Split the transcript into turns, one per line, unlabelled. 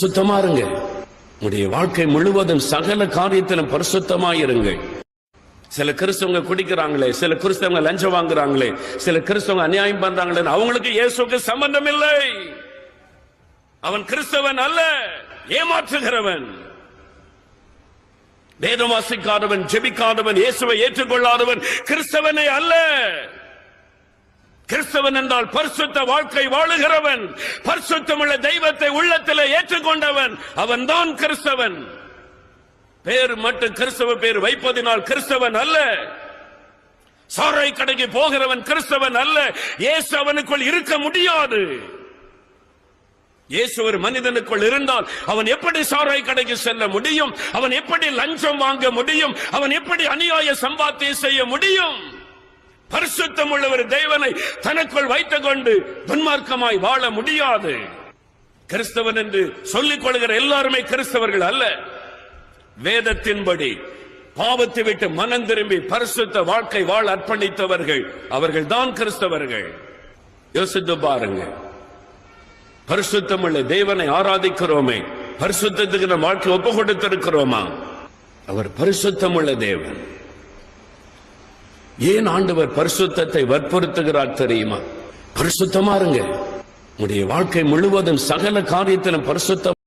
பரிசுத்தமா இருங்க. உடைய வாழ்க்கை முழுவதும் சகல காரியத்திலும் பரிசுத்தமாயிருங்கள். சில கிறிஸ்தவங்க குடிக்கிறாங்களே, சில கிறிஸ்தவங்க லஞ்சம் வாங்குறாங்களே, சில கிறிஸ்தவங்க அநியாயம் பண்றாங்களே, அவங்களுக்கு இயேசுக்கு சம்பந்தம் இல்லை. அவன் கிறிஸ்தவன் அல்ல, ஏமாற்றுகிறவன். வேதம் வாசிக்காதவன், ஜெபிக்காதவன், இயேசுவை ஏற்றுக்கொள்ளாதவன் கிறிஸ்தவனே அல்ல. கிறிஸ்தவன் என்றால் பரிசுத்த வாழ்க்கை வாழுகிறவன், பரிசுத்தமுள்ள தெய்வத்தை உள்ளத்தில் ஏற்றுக்கொண்டவன், அவன் தான் கிறிஸ்தவன். பேர் மட்டும் கிறிஸ்தவ பேர் வைப்பதினால் கிறிஸ்தவன் அல்ல. சாராய் கடைக்கு போகிறவன் கிறிஸ்தவன் அல்ல. இயேசு அவனுக்குள் இருக்க முடியாது. இயேசு ஒரு மனிதனுக்குள் இருந்தால் அவன் எப்படி சாராய் கடைக்கு செல்ல முடியும்? அவன் எப்படி லஞ்சம் வாங்க முடியும்? அவன் எப்படி அநியாய சம்பாத்தியம் செய்ய முடியும்? பரிசுத்தம் உள்ள ஒரு தேவனை தனக்குள் வைத்துக் கொண்டு துன்மார்க்கமாய் வாழ முடியாது. கிறிஸ்தவன் என்று சொல்லிக் கொள்கிற எல்லாருமே கிறிஸ்தவர்கள் அல்ல. வேதத்தின்படி பாவத்தை விட்டு மனம் திரும்பி பரிசுத்த வாழ்க்கை வாழ அர்ப்பணித்தவர்கள், அவர்கள் தான் கிறிஸ்தவர்கள். யோசித்து பாருங்க. பரிசுத்தம் உள்ள தேவனை ஆராதிக்கிறோமே, பரிசுத்தத்துக்கு நம் வாழ்க்கை ஒப்பு கொடுத்திருக்கிறோமா? அவர் பரிசுத்தம் உள்ள தேவன். ஏன் ஆண்டவர் பரிசுத்தத்தை வற்புறுத்துகிறார் தெரியுமா? பரிசுத்தமா இருங்க. உடைய வாழ்க்கை முழுவதும் சகல காரியத்திலும் பரிசுத்தம்